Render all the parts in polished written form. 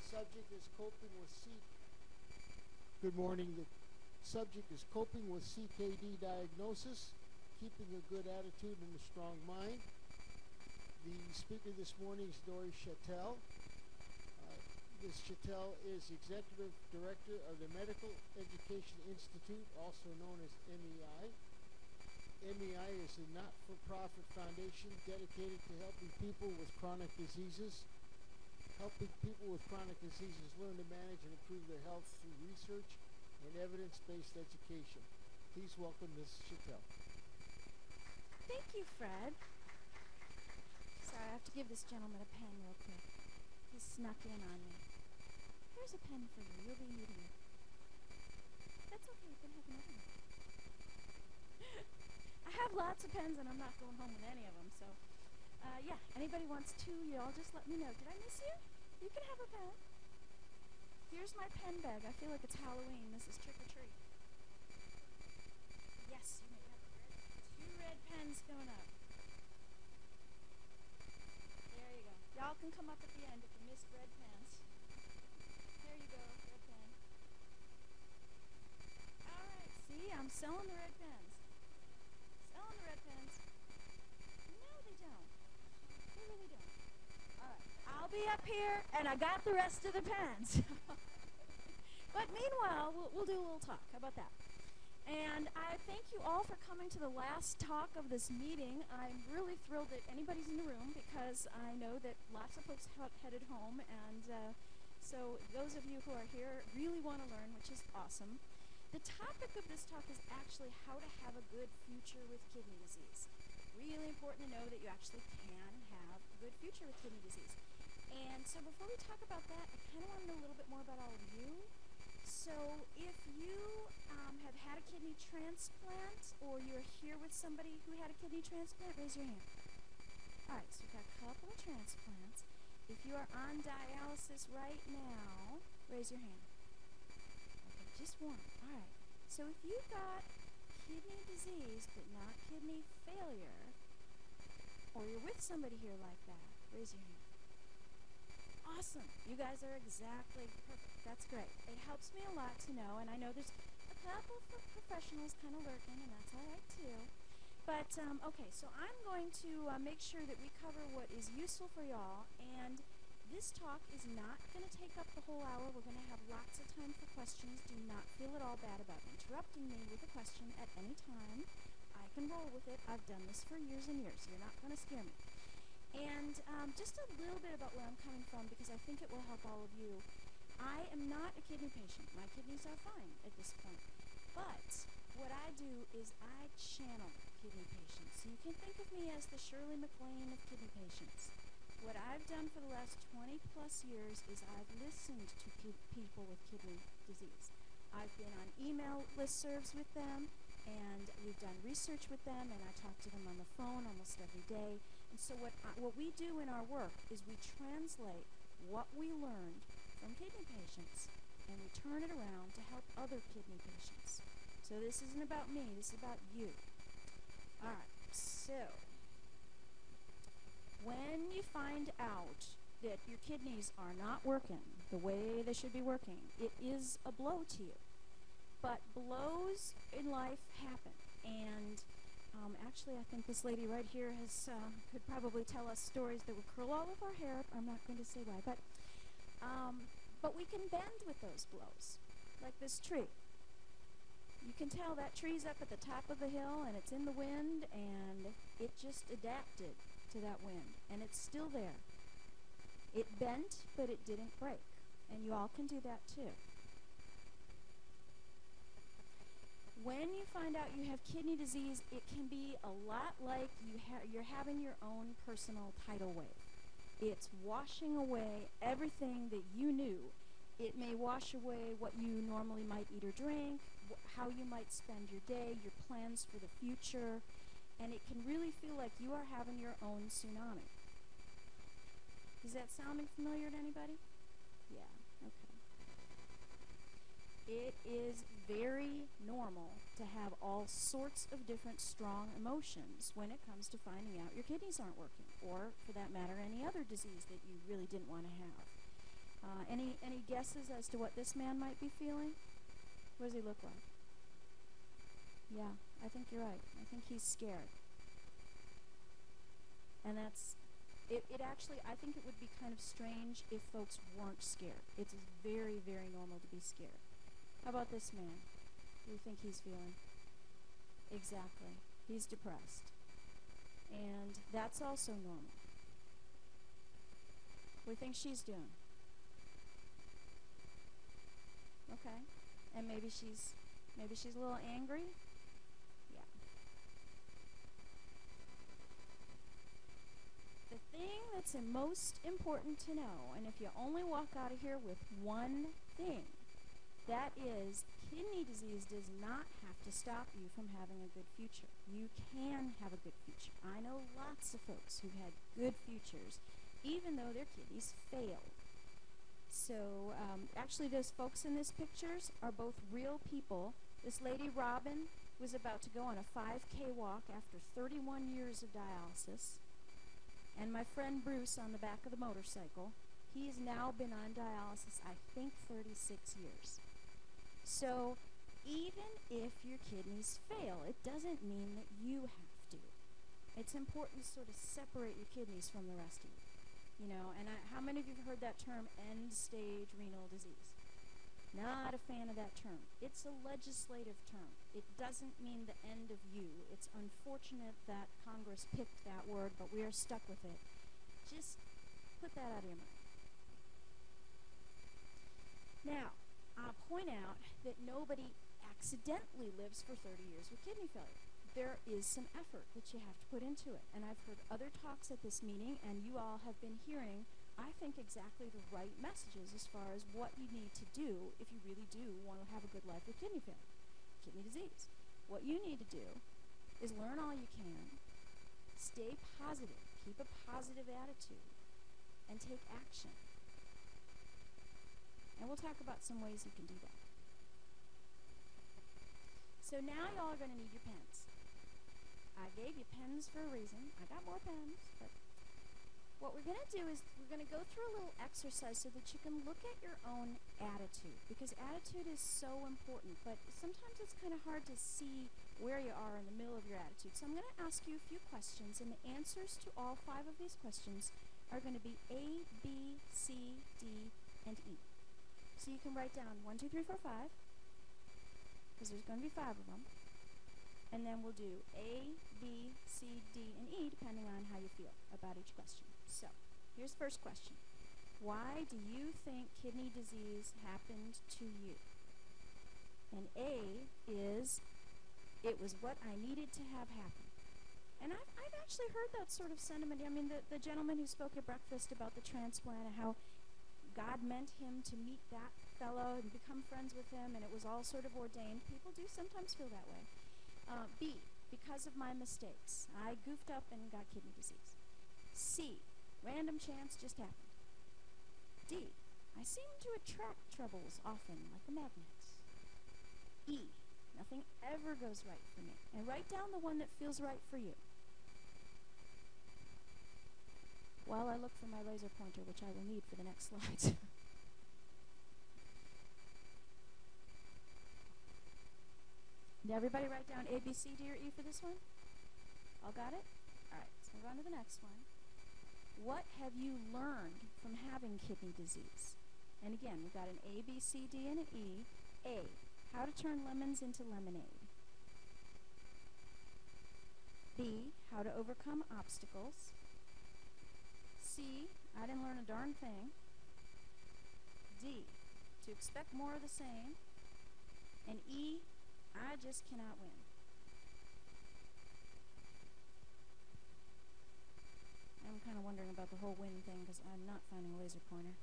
subject is coping with Good morning. The subject is coping with CKD diagnosis, keeping a good attitude and a strong mind. The speaker this morning is Dory Chattel. Ms. Chattel is Executive Director of the Medical Education Institute, also known as MEI. MEI is a not-for-profit foundation dedicated to helping people with chronic diseases. Helping people with chronic diseases learn to manage and improve their health through research and evidence-based education. Please welcome Ms. Chattel. Thank you, Fred. Sorry, I have to give this gentleman a pen real quick. He snuck in on me. Here's a pen for you. You'll be needing it. That's okay. You can have another one. I have lots of pens, and I'm not going home with any of them. So, yeah, anybody wants two, y'all just let me know. Did I miss you? You can have a pen. Here's my pen bag. I feel like it's Halloween. This is trick or treat. Yes, you may have two red pens going up. There you go. Y'all can come up at the end if you missed red pens. There you go, red pen. All right, see, I'm selling the red pens. Selling the red pens. No, they don't. They really don't. All right, I'll be up here, and I got the rest of the pens. But meanwhile, we'll do a little talk. How about that? And I thank you all for coming to the last talk of this meeting. I'm really thrilled that anybody's in the room because I know that lots of folks headed home, and so those of you who are here really want to learn, which is awesome. The topic of this talk is actually how to have a good future with kidney disease. Really important to know that you actually can have a good future with kidney disease. And so before we talk about that, I kind of want to know a little bit more about all of you. So if you have had a kidney transplant or you're here with somebody who had a kidney transplant, raise your hand. All right, so we've got a couple of transplants. If you are on dialysis right now, raise your hand. Okay, just one. All right. So if you've got kidney disease but not kidney failure, or you're with somebody here like that, raise your hand. Awesome. You guys are exactly perfect. That's great. It helps me a lot to know, and I know there's a couple of professionals kind of lurking, and that's all right too. But, okay, so I'm going to make sure that we cover what is useful for y'all, and this talk is not going to take up the whole hour. We're going to have lots of time for questions. Do not feel at all bad about interrupting me with a question at any time. I can roll with it. I've done this for years and years. You're not going to scare me. And just a little bit about where I'm coming from, because I think it will help all of you. I am not a kidney patient. My kidneys are fine at this point. But what I do is I channel kidney patients. So you can think of me as the Shirley MacLaine of kidney patients. What I've done for the last 20 plus years is I've listened to people with kidney disease. I've been on email listservs with them, and we've done research with them, and I talk to them on the phone almost every day. And so what we do in our work is we translate what we learned from kidney patients, and we turn it around to help other kidney patients. So this isn't about me, this is about you. All right, so when you find out that your kidneys are not working the way they should be working, it is a blow to you. But blows in life happen, and actually, I think this lady right here could probably tell us stories that would curl all of our hair. I'm not going to say why, but we can bend with those blows, like this tree. You can tell that tree's up at the top of the hill, and it's in the wind, and it just adapted to that wind, and it's still there. It bent, but it didn't break, and you all can do that too. When you find out you have kidney disease, it can be a lot like you're having your own personal tidal wave. It's washing away everything that you knew. It may wash away what you normally might eat or drink, how you might spend your day, your plans for the future, and it can really feel like you are having your own tsunami. Is that sounding familiar to anybody? Yeah, okay. It is very normal to have all sorts of different strong emotions when it comes to finding out your kidneys aren't working, or for that matter, any other disease that you really didn't want to have. Any guesses as to what this man might be feeling? What does he look like? Yeah, I think you're right. I think he's scared. And it actually, I think it would be kind of strange if folks weren't scared. It's very, very normal to be scared. How about this man? What do you think he's feeling? Exactly. He's depressed. And that's also normal. What do you think she's doing? Okay. And maybe she's a little angry? Yeah. The thing that's the most important to know, and if you only walk out of here with one thing, that is, kidney disease does not have to stop you from having a good future. You can have a good future. I know lots of folks who've had good futures, even though their kidneys failed. So actually those folks in these pictures are both real people. This lady, Robin, was about to go on a 5K walk after 31 years of dialysis. And my friend Bruce on the back of the motorcycle, he's now been on dialysis, I think, 36 years. So even if your kidneys fail, it doesn't mean that you have to. It's important to sort of separate your kidneys from the rest of you. You know, and how many of you have heard that term, end-stage renal disease? Not a fan of that term. It's a legislative term. It doesn't mean the end of you. It's unfortunate that Congress picked that word, but we are stuck with it. Just put that out of your mind. Now, I'll point out that nobody accidentally lives for 30 years with kidney failure. There is some effort that you have to put into it. And I've heard other talks at this meeting, and you all have been hearing, I think, exactly the right messages as far as what you need to do if you really do want to have a good life with kidney failure, kidney disease. What you need to do is learn all you can, stay positive, keep a positive attitude, and take action. And we'll talk about some ways you can do that. So now y'all are going to need your pens. I gave you pens for a reason. I got more pens, but what we're going to do is we're going to go through a little exercise so that you can look at your own attitude, because attitude is so important, but sometimes it's kind of hard to see where you are in the middle of your attitude. So I'm going to ask you a few questions, and the answers to all 5 of these questions are going to be A, B, C, D, and E. So you can write down 1, 2, 3, 4, 5, because there's going to be 5 of them. And then we'll do A, B, C, D, and E, depending on how you feel about each question. So, here's the first question. Why do you think kidney disease happened to you? And A is, it was what I needed to have happen. And I've actually heard that sort of sentiment. I mean, the gentleman who spoke at breakfast about the transplant and how God meant him to meet that fellow and become friends with him, and it was all sort of ordained. People do sometimes feel that way. B, because of my mistakes. I goofed up and got kidney disease. C, random chance just happened. D, I seem to attract troubles often, like a magnet. E, nothing ever goes right for me. And write down the one that feels right for you. While I look for my laser pointer, which I will need for the next slides. Did everybody write down A, B, C, D, or E for this one? All got it? All right, let's move on to the next one. What have you learned from having kidney disease? And again, we've got an A, B, C, D, and an E. A, how to turn lemons into lemonade. B, how to overcome obstacles. C, I didn't learn a darn thing. D, to expect more of the same. And E, I just cannot win. I'm kind of wondering about the whole win thing because I'm not finding a laser pointer.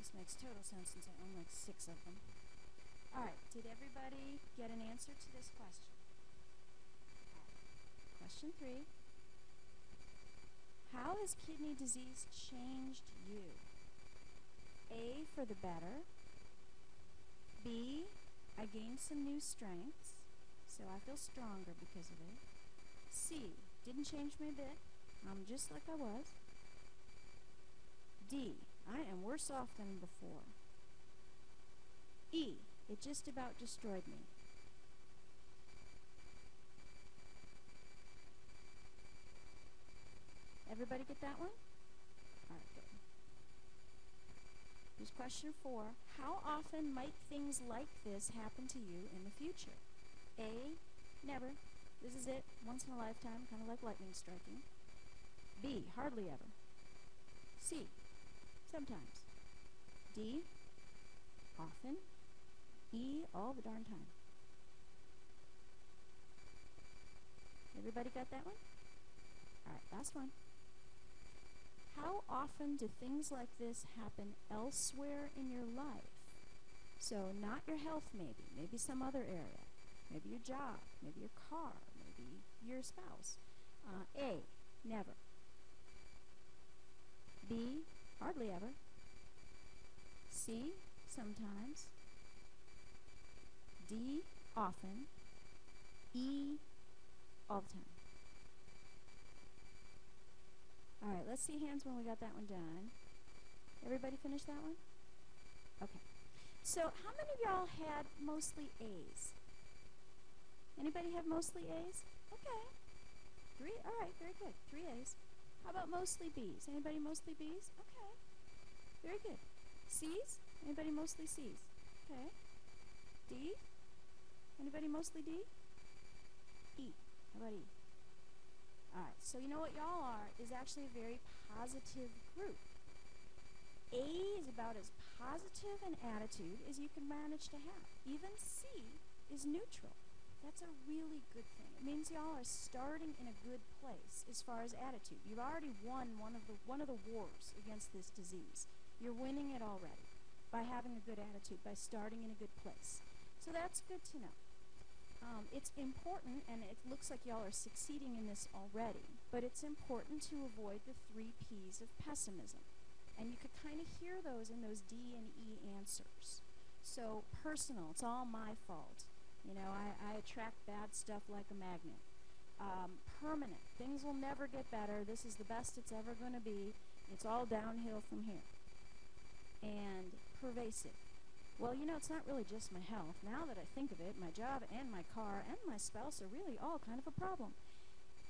This makes total sense since I own like 6 of them. Alright, did everybody get an answer to this question? Question 3. How has kidney disease changed you? A, for the better. B, I gained some new strengths, so I feel stronger because of it. C, didn't change me a bit. I'm just like I was. D, I am worse off than before. E, it just about destroyed me. Everybody get that one? All right, good. Here's question 4. How often might things like this happen to you in the future? A, never. This is it, once in a lifetime, kind of like lightning striking. B, hardly ever. C, sometimes. D, often. E, all the darn time. Everybody got that one? All right, last one. How often do things like this happen elsewhere in your life? So not your health maybe some other area, maybe your job, maybe your car, maybe your spouse. A, never. B, hardly ever. C, sometimes. D, often. E, all the time. All right, let's see hands when we got that one done. Everybody finish that one? Okay. So how many of y'all had mostly A's? Anybody have mostly A's? Okay. 3? All right, very good. 3 A's. How about mostly B's? Anybody mostly B's? Okay. Very good. C's? Anybody mostly C's? Okay. D? Anybody mostly D? E. How about E? All right, so you know what y'all are is actually a very positive group. A is about as positive an attitude as you can manage to have. Even C is neutral. That's a really good thing. It means y'all are starting in a good place as far as attitude. You've already won one of the wars against this disease. You're winning it already by having a good attitude, by starting in a good place. So that's good to know. It's important, and it looks like y'all are succeeding in this already, but it's important to avoid the 3 P's of pessimism. And you could kind of hear those in those D and E answers. So personal, it's all my fault. You know, I attract bad stuff like a magnet. Permanent, things will never get better. This is the best it's ever going to be. It's all downhill from here. And pervasive. Well, you know, it's not really just my health. Now that I think of it, my job and my car and my spouse are really all kind of a problem.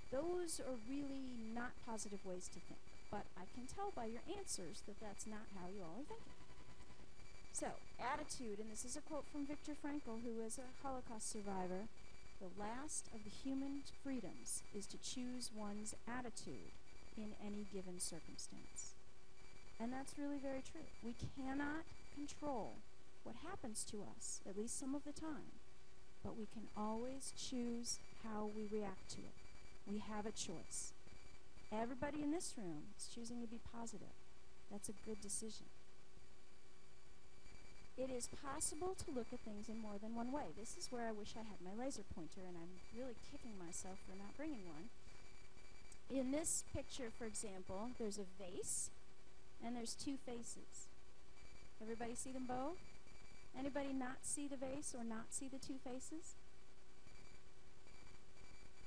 Those are really not positive ways to think. But I can tell by your answers that that's not how you all are thinking. So, attitude, and this is a quote from Viktor Frankl, who is a Holocaust survivor. The last of the human freedoms is to choose one's attitude in any given circumstance. And that's really very true. We cannot control what happens to us, at least some of the time, but we can always choose how we react to it. We have a choice. Everybody in this room is choosing to be positive. That's a good decision. It is possible to look at things in more than one way. This is where I wish I had my laser pointer, and I'm really kicking myself for not bringing one. In this picture, for example, there's a vase, and there's 2 faces. Everybody see them both? Anybody not see the vase or not see the 2 faces?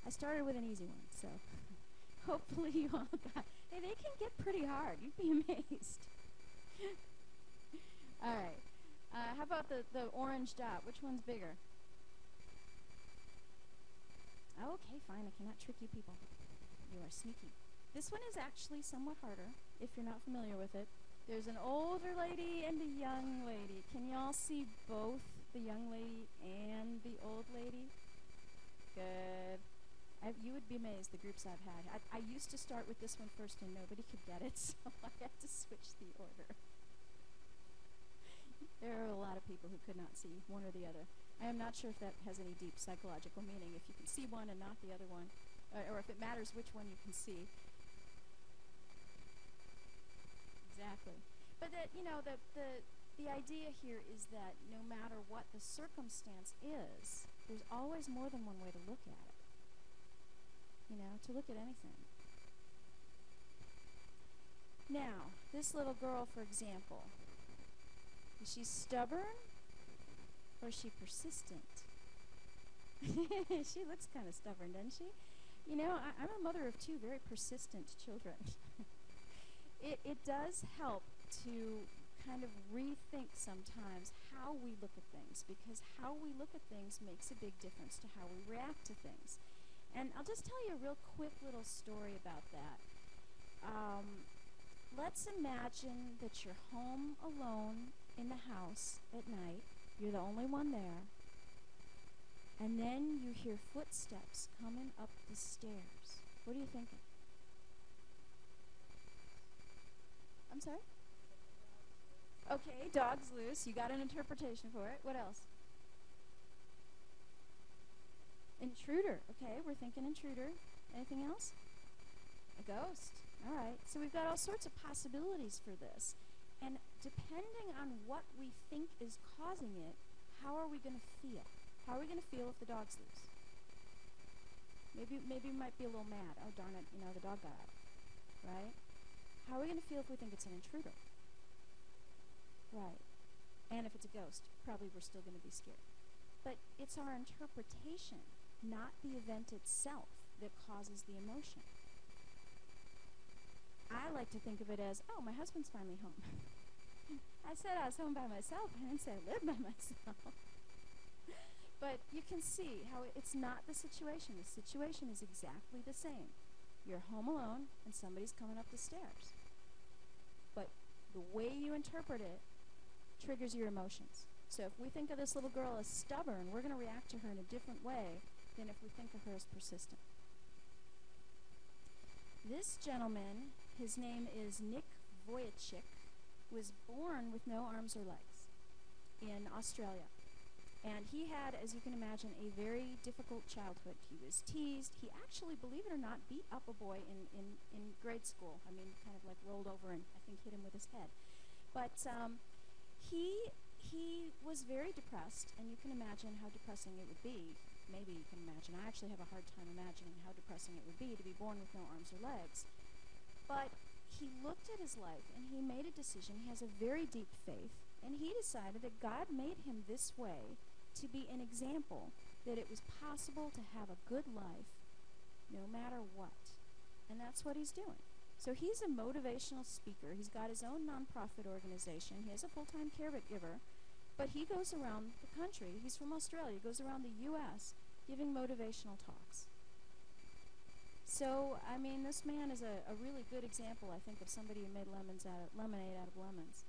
I started with an easy one, so hopefully you all got. Hey, they can get pretty hard. You'd be amazed. All right. How about the orange dot? Which one's bigger? Okay, fine. I cannot trick you people. You are sneaky. This one is actually somewhat harder if you're not familiar with it. There's an older lady and a young lady. Can you all see both the young lady and the old lady? Good. You would be amazed, the groups I've had. I used to start with this one first and nobody could get it, so I had to switch the order. There are a lot of people who could not see one or the other. I am not sure if that has any deep psychological meaning, if you can see one and not the other one, or if it matters which one you can see. Exactly. But that, you know, the idea here is that no matter what the circumstance is, there's always more than one way to look at it. You know, to look at anything. Now, this little girl, for example, is she stubborn or is she persistent? She looks kind of stubborn, doesn't she? You know, I'm a mother of 2 very persistent children. It does help to kind of rethink sometimes how we look at things, because how we look at things makes a big difference to how we react to things. And I'll just tell you a real quick little story about that. Let's imagine that you're home alone in the house at night. You're the only one there. And then you hear footsteps coming up the stairs. What are you thinking? I'm sorry? Okay, dog's loose. You got an interpretation for it. What else? Intruder. Okay, we're thinking intruder. Anything else? A ghost. All right. So we've got all sorts of possibilities for this. And depending on what we think is causing it, how are we going to feel? How are we going to feel if the dog's loose? Maybe we might be a little mad. Oh, darn it, the dog got out. Right? How are we going to feel if we think it's an intruder? Right. And if it's a ghost, probably we're still going to be scared. But it's our interpretation, not the event itself, that causes the emotion. I like to think of it as, oh, my husband's finally home. I said I was home by myself. I didn't say I lived by myself. But you can see how it's not the situation. The situation is exactly the same. You're home alone, and somebody's coming up the stairs. But the way you interpret it triggers your emotions. So if we think of this little girl as stubborn, we're going to react to her in a different way than if we think of her as persistent. This gentleman, his name is Nick Voyage, was born with no arms or legs in Australia. And he had, as you can imagine, a very difficult childhood. He was teased. He actually, believe it or not, beat up a boy in grade school. I mean, kind of like rolled over and I think hit him with his head. But he was very depressed, and you can imagine how depressing it would be. Maybe you can imagine. I actually have a hard time imagining how depressing it would be to be born with no arms or legs. But he looked at his life, and he made a decision. He has a very deep faith, and he decided that God made him this way to be an example that it was possible to have a good life no matter what. And that's what he's doing. So he's a motivational speaker. He's got his own nonprofit organization. He has a full-time caregiver, but he goes around the country. He's from Australia. He goes around the U.S. giving motivational talks. So, I mean, this man is a really good example, I think, of somebody who made lemonade out of lemons.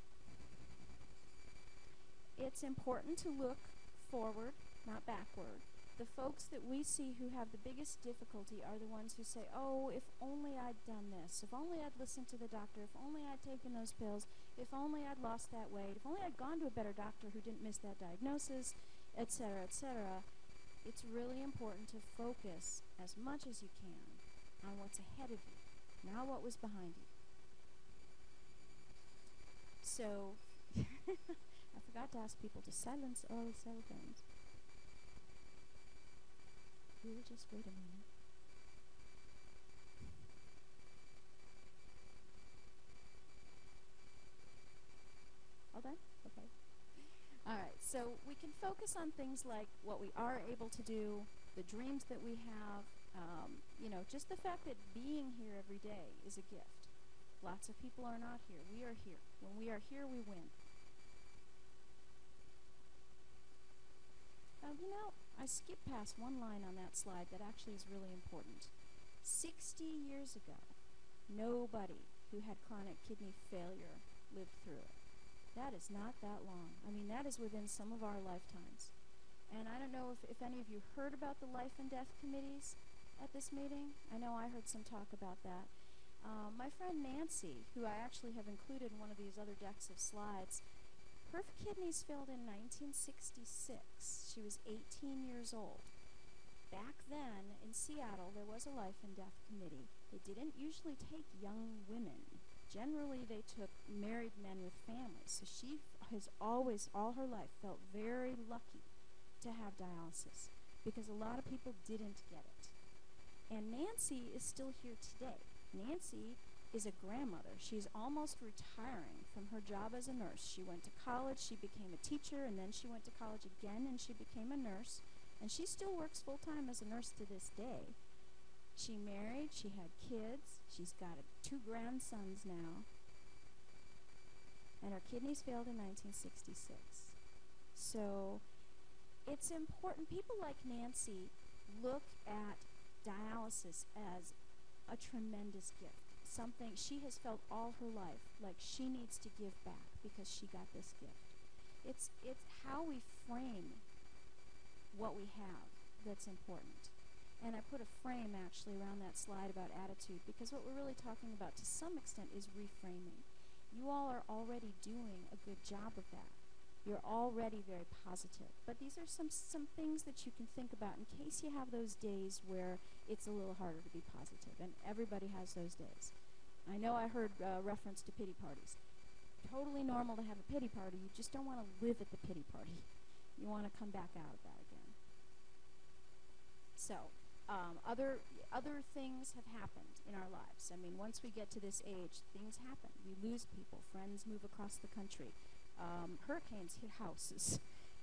It's important to look forward, not backward. The folks that we see who have the biggest difficulty are the ones who say, oh, if only I'd done this, if only I'd listened to the doctor, if only I'd taken those pills, if only I'd lost that weight, if only I'd gone to a better doctor who didn't miss that diagnosis, etc., etc. It's really important to focus as much as you can on what's ahead of you, not what was behind you. So, I forgot to ask people to silence all cell phones. We'll just wait a minute. All done? Okay. All right, so we can focus on things like what we are able to do, the dreams that we have, just the fact that being here every day is a gift. Lots of people are not here. We are here. When we are here, we win. I skipped past one line on that slide that actually is really important. 60 years ago, nobody who had chronic kidney failure lived through it. That is not that long. I mean, that is within some of our lifetimes. And I don't know if any of you heard about the life and death committees at this meeting. I know I heard some talk about that. My friend Nancy, who I actually have included in one of these other decks of slides, her kidneys failed in 1966. She was 18 years old. Back then, in Seattle, there was a life and death committee. They didn't usually take young women. Generally, they took married men with families. So she has always, all her life, felt very lucky to have dialysis because a lot of people didn't get it. And Nancy is still here today. Nancy is a grandmother. She's almost retiring from her job as a nurse. She went to college, she became a teacher, and then she went to college again, and she became a nurse. And she still works full-time as a nurse to this day. She married, she had kids, she's got 2 grandsons now. and her kidneys failed in 1966. So it's important. People like Nancy look at dialysis as a tremendous gift, something she has felt all her life like she needs to give back because she got this gift. It's how we frame what we have that's important. And I put a frame actually around that slide about attitude, because what we're really talking about to some extent is reframing. You all are already doing a good job of that. You're already very positive. But these are some things that you can think about in case you have those days where it's a little harder to be positive. And everybody has those days. I know I heard reference to pity parties. Totally normal to have a pity party. You just don't want to live at the pity party. You want to come back out of that again. So, other things have happened in our lives. I mean, once we get to this age, things happen. We lose people. Friends move across the country. Hurricanes hit houses.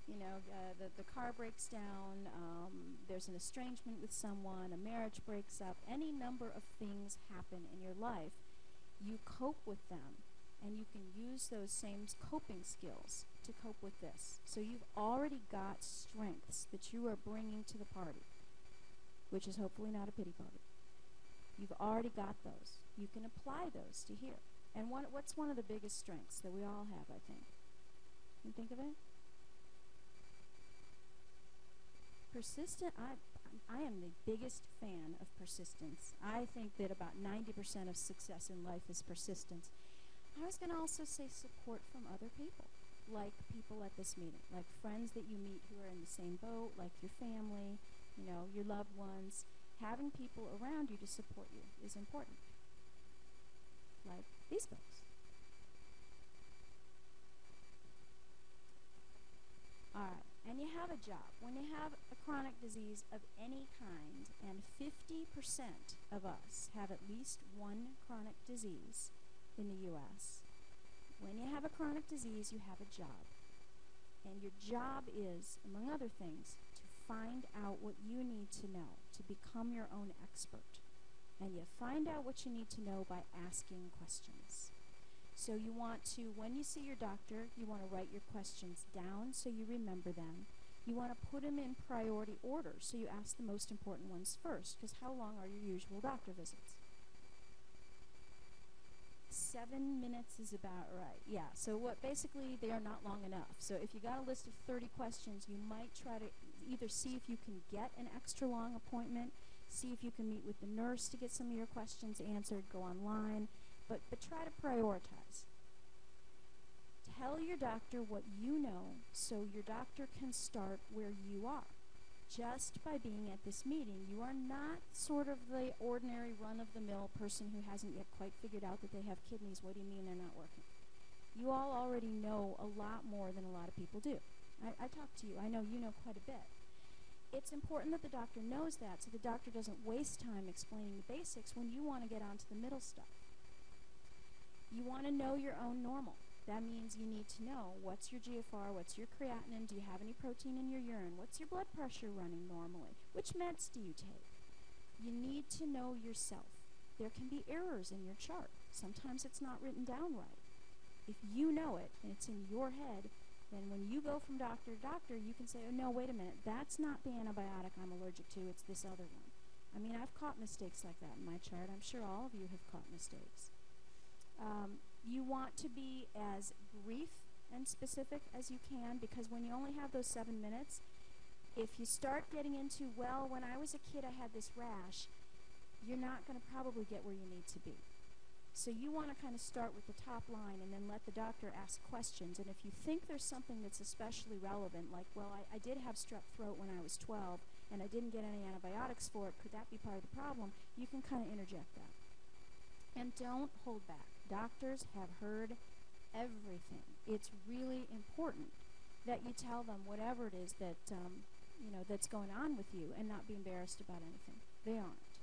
The car breaks down. There's an estrangement with someone. A marriage breaks up. Any number of things happen in your life. You cope with them, and you can use those same coping skills to cope with this. So you've already got strengths that you are bringing to the party, which is hopefully not a pity party. You've already got those. You can apply those to here. And what's one of the biggest strengths that we all have, I think? Can you think of it? Persistent. I am the biggest fan of persistence. I think that about 90% of success in life is persistence. I was going to also say support from other people, like people at this meeting, like friends that you meet who are in the same boat, like your family, your loved ones. Having people around you to support you is important, like these folks. All right, and you have a job. When you have a chronic disease of any kind, and 50% of us have at least one chronic disease in the U.S., when you have a chronic disease, you have a job. And your job is, among other things, to find out what you need to know, to become your own expert. And you find out what you need to know by asking questions. So you want to, when you see your doctor, you want to write your questions down so you remember them. You want to put them in priority order, so you ask the most important ones first, because how long are your usual doctor visits? 7 minutes is about right. Yeah, so basically they are not long enough. So if you got a list of 30 questions, you might try to either see if you can get an extra long appointment, see if you can meet with the nurse to get some of your questions answered, go online, but try to prioritize. Tell your doctor what you know so your doctor can start where you are. Just by being at this meeting, you are not sort of the ordinary run-of-the-mill person who hasn't yet quite figured out that they have kidneys. What do you mean they're not working? You all already know a lot more than a lot of people do. I talk to you. I know you know quite a bit. It's important that the doctor knows that, so the doctor doesn't waste time explaining the basics when you want to get onto the middle stuff. You want to know your own normal. That means you need to know what's your GFR, what's your creatinine, do you have any protein in your urine, what's your blood pressure running normally, which meds do you take. You need to know yourself. There can be errors in your chart. Sometimes it's not written down right. If you know it and it's in your head, then when you go from doctor to doctor, you can say, oh, no, wait a minute, that's not the antibiotic I'm allergic to, it's this other one. I mean, I've caught mistakes like that in my chart. I'm sure all of you have caught mistakes. You want to be as brief and specific as you can, because when you only have those 7 minutes, if you start getting into, well, when I was a kid I had this rash, you're not going to probably get where you need to be. So you want to kind of start with the top line and then let the doctor ask questions. And if you think there's something that's especially relevant, like, well, I did have strep throat when I was 12 and I didn't get any antibiotics for it, could that be part of the problem? You can kind of interject that. And don't hold back. Doctors have heard everything. It's really important that you tell them whatever it is that that's going on with you, and not be embarrassed about anything. They aren't.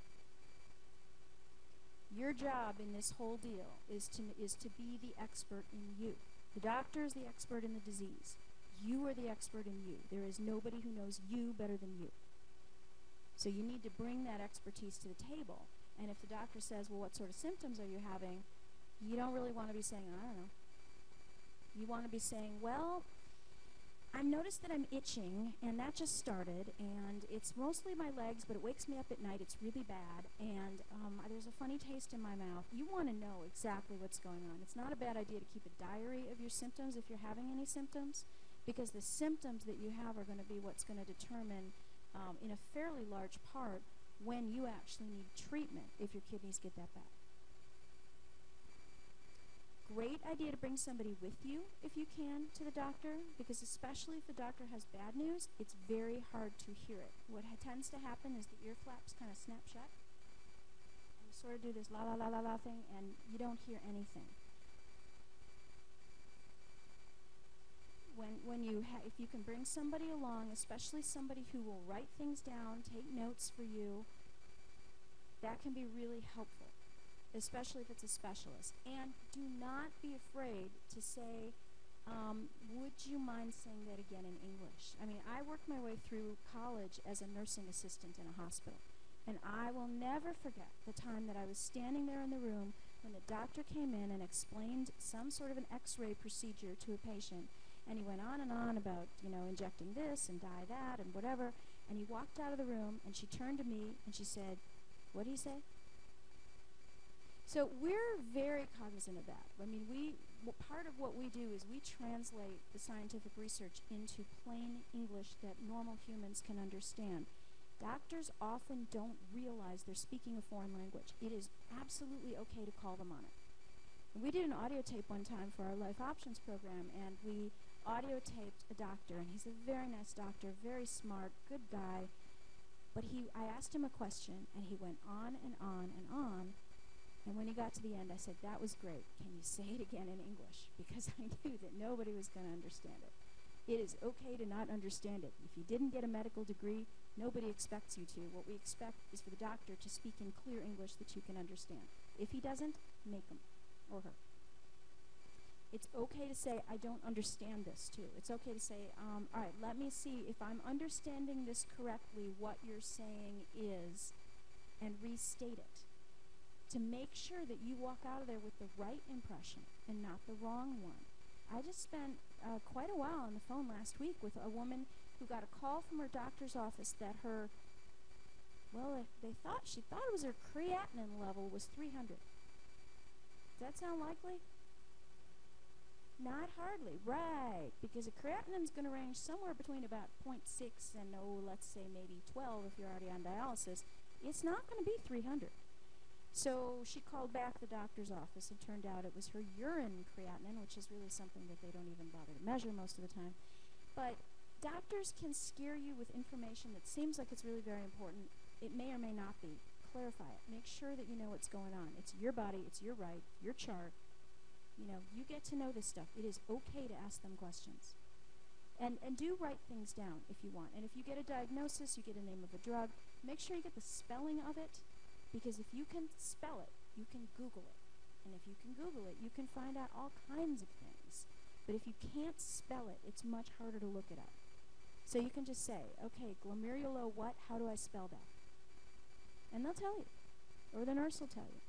Your job in this whole deal is to be the expert in you. The doctor is the expert in the disease. You are the expert in you. There is nobody who knows you better than you. So you need to bring that expertise to the table. And if the doctor says, well, what sort of symptoms are you having? You don't really want to be saying, I don't know. You want to be saying, well, I've noticed that I'm itching, and that just started, and it's mostly my legs, but it wakes me up at night. It's really bad, and there's a funny taste in my mouth. You want to know exactly what's going on. It's not a bad idea to keep a diary of your symptoms if you're having any symptoms, because the symptoms that you have are going to be what's going to determine, in a fairly large part, when you actually need treatment if your kidneys get that bad. Great idea to bring somebody with you, if you can, to the doctor, because especially if the doctor has bad news, it's very hard to hear it. What tends to happen is the ear flaps kind of snap shut, and you sort of do this la la la la la thing, and you don't hear anything. If you can bring somebody along, especially somebody who will write things down, take notes for you, that can be really helpful, especially if it's a specialist. And do not be afraid to say, would you mind saying that again in English? I mean, I worked my way through college as a nursing assistant in a hospital, and I will never forget the time that I was standing there in the room when the doctor came in and explained some sort of an x-ray procedure to a patient, and he went on and on about, injecting this and dye that and whatever, and he walked out of the room, and she turned to me, and she said, "What did he say?" So we're very cognizant of that. I mean, part of what we do is we translate the scientific research into plain English that normal humans can understand. Doctors often don't realize they're speaking a foreign language. It is absolutely okay to call them on it. And we did an audio tape one time for our Life Options program, and we audio taped a doctor, and he's a very nice doctor, very smart, good guy. But I asked him a question, and he went on and on and on. And when he got to the end, I said, "That was great. Can you say it again in English?" Because I knew that nobody was going to understand it. It is okay to not understand it. If you didn't get a medical degree, nobody expects you to. What we expect is for the doctor to speak in clear English that you can understand. If he doesn't, make him or her. It's okay to say, "I don't understand this," too. It's okay to say, all right, let me see if I'm understanding this correctly, what you're saying is, and restate it, to make sure that you walk out of there with the right impression and not the wrong one. I just spent quite a while on the phone last week with a woman who got a call from her doctor's office that she thought it was her creatinine level was 300. Does that sound likely? Not hardly, right, because a creatinine is going to range somewhere between about 0.6 and, let's say maybe 12 if you're already on dialysis. It's not going to be 300. So she called back the doctor's office, and turned out it was her urine creatinine, which is really something that they don't even bother to measure most of the time. But doctors can scare you with information that seems like it's really very important. It may or may not be. Clarify it. Make sure that you know what's going on. It's your body, it's your right, your chart. You get to know this stuff. It is okay to ask them questions. And do write things down if you want. And if you get a diagnosis, you get a name of a drug, make sure you get the spelling of it, because if you can spell it, you can Google it. And if you can Google it, you can find out all kinds of things. But if you can't spell it, it's much harder to look it up. So you can just say, okay, glomerulo what? How do I spell that? And they'll tell you. Or the nurse will tell you.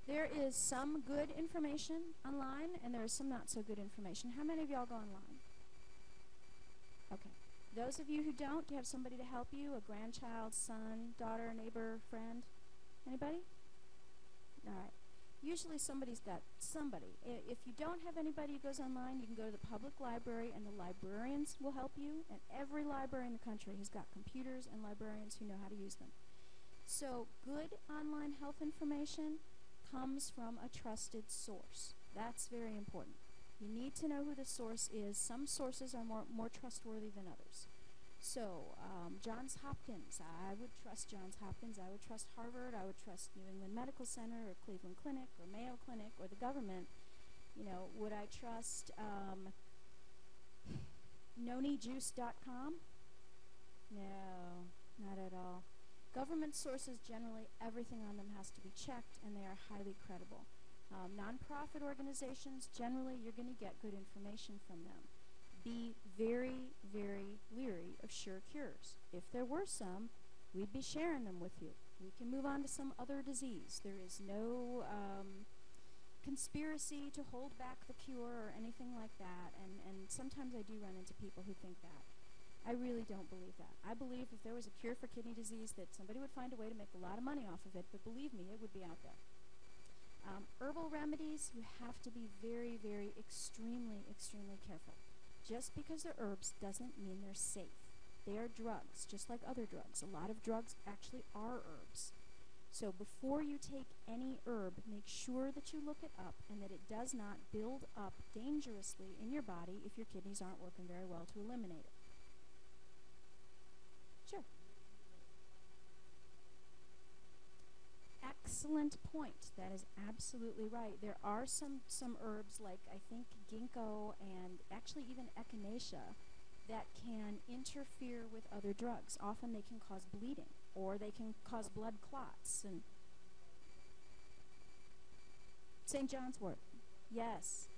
There is some good information online, and there is some not so good information. How many of y'all go online? Okay. Those of you who don't, do you have somebody to help you? A grandchild, son, daughter, neighbor, friend? Anybody? All right. Usually somebody's got somebody. If you don't have anybody who goes online, you can go to the public library, and the librarians will help you. And every library in the country has got computers and librarians who know how to use them. So good online health information comes from a trusted source. That's very important. You need to know who the source is. Some sources are more trustworthy than others. So, Johns Hopkins, I would trust Johns Hopkins. I would trust Harvard. I would trust New England Medical Center or Cleveland Clinic or Mayo Clinic or the government. Would I trust nonijuice.com? No, not at all. Government sources, generally, everything on them has to be checked, and they are highly credible. Nonprofit organizations, generally, you're going to get good information from them. Be very, very leery of sure cures. If there were some, we'd be sharing them with you. We can move on to some other disease. There is no conspiracy to hold back the cure or anything like that, and sometimes I do run into people who think that. I really don't believe that. I believe if there was a cure for kidney disease that somebody would find a way to make a lot of money off of it, but believe me, it would be out there. Herbal remedies, you have to be very, very extremely, extremely careful. Just because they're herbs doesn't mean they're safe. They are drugs, just like other drugs. A lot of drugs actually are herbs. So before you take any herb, make sure that you look it up and that it does not build up dangerously in your body if your kidneys aren't working very well to eliminate it. Sure. Excellent point. That is absolutely right. There are some herbs like I think ginkgo and actually even echinacea that can interfere with other drugs. Often they can cause bleeding or they can cause blood clots. And St. John's wort, yes.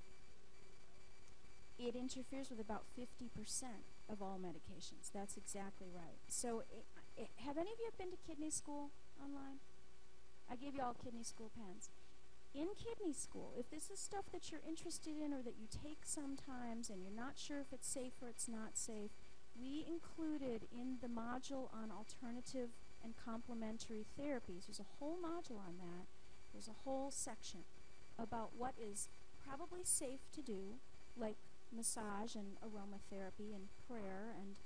It interferes with about 50% of all medications. That's exactly right. So have any of you been to kidney school online? I gave you all kidney school pens. In kidney school, if this is stuff that you're interested in or that you take sometimes and you're not sure if it's safe or it's not safe, we included in the module on alternative and complementary therapies, there's a whole module on that, there's a whole section about what is probably safe to do, like massage and aromatherapy and prayer and,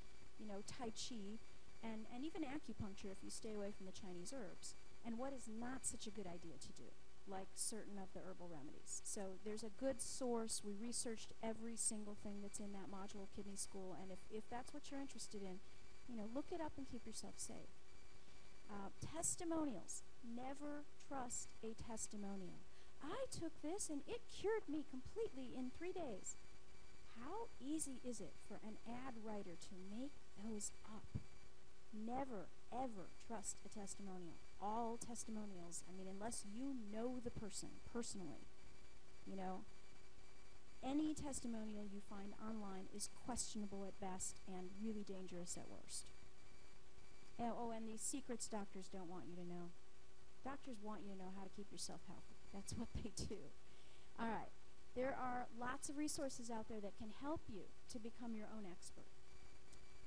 Tai Chi and even acupuncture if you stay away from the Chinese herbs, and what is not such a good idea to do, like certain of the herbal remedies. So there's a good source. We researched every single thing that's in that module of kidney school, and if that's what you're interested in, look it up and keep yourself safe. Testimonials. Never trust a testimonial. I took this and it cured me completely in 3 days. How easy is it for an ad writer to make those up? Never, ever trust a testimonial. All testimonials, unless you know the person personally, any testimonial you find online is questionable at best and really dangerous at worst. And these secrets doctors don't want you to know. Doctors want you to know how to keep yourself healthy. That's what they do. All right. There are lots of resources out there that can help you to become your own expert.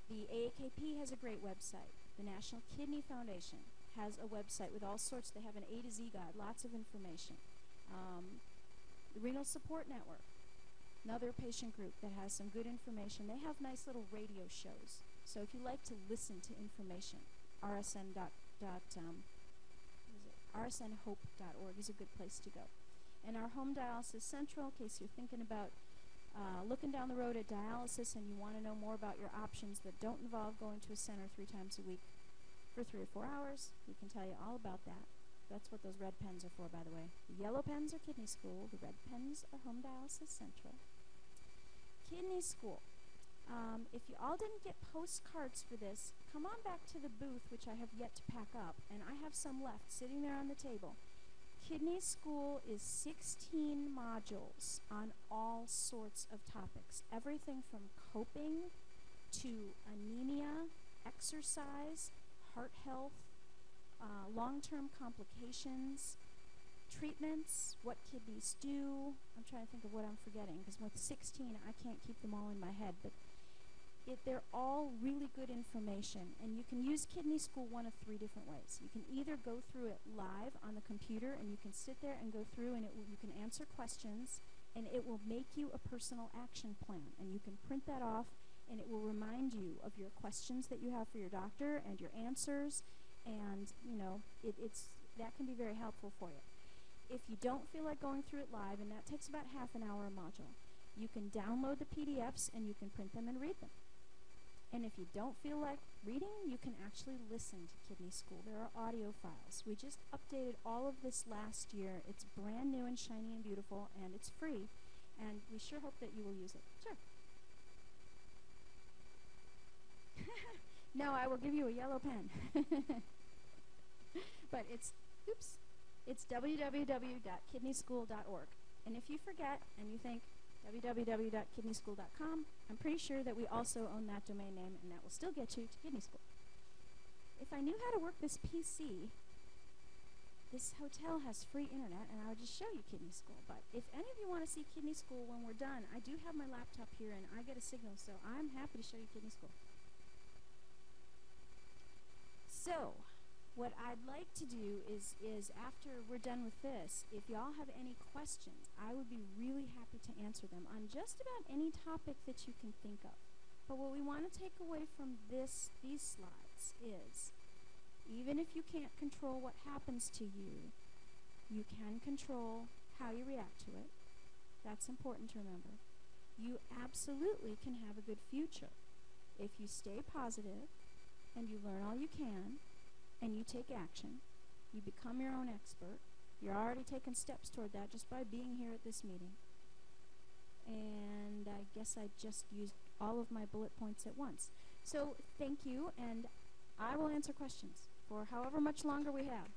The AAKP has a great website. The National Kidney Foundation has a website with all sorts. They have an A to Z guide, lots of information. The Renal Support Network, another patient group that has some good information. They have nice little radio shows. So if you like to listen to information, rsnhope.org is a good place to go. And our Home Dialysis Central, in case you're thinking about looking down the road at dialysis and you want to know more about your options that don't involve going to a center 3 times a week for 3 or 4 hours, we can tell you all about that. That's what those red pens are for, by the way. The yellow pens are Kidney School. The red pens are Home Dialysis Central. Kidney School. If you all didn't get postcards for this, come on back to the booth, which I have yet to pack up, and I have some left sitting there on the table. Kidney School is 16 modules on all sorts of topics. Everything from coping to anemia, exercise, heart health, long-term complications, treatments, what kidneys do. I'm trying to think of what I'm forgetting, because with 16, I can't keep them all in my head. But they're all really good information, and you can use Kidney School one of 3 different ways. You can either go through it live on the computer, and you can sit there and go through, and you can answer questions, and it will make you a personal action plan. And you can print that off, and it will remind you of your questions that you have for your doctor and your answers, and, that can be very helpful for you. If you don't feel like going through it live, and that takes about half an hour a module, you can download the PDFs and you can print them and read them. And if you don't feel like reading, you can actually listen to Kidney School. There are audio files. We just updated all of this last year. It's brand new and shiny and beautiful, and it's free. And we sure hope that you will use it. Sure. No, I will give you a yellow pen. But it's www.kidneyschool.org. And if you forget and you think www.kidneyschool.com, I'm pretty sure that we also own that domain name, and that will still get you to Kidney School. If I knew how to work this PC, this hotel has free internet, and I would just show you Kidney School. But if any of you want to see Kidney School when we're done, I do have my laptop here, and I get a signal, so I'm happy to show you Kidney School. So, what I'd like to do is after we're done with this, if y'all have any questions, I would be really happy to answer them on just about any topic that you can think of. But what we want to take away from these slides is, even if you can't control what happens to you, you can control how you react to it. That's important to remember. You absolutely can have a good future if you stay positive and you learn all you can and you take action. You become your own expert. You're already taking steps toward that just by being here at this meeting. And I guess I just used all of my bullet points at once. So thank you, and I will answer questions for however much longer we have.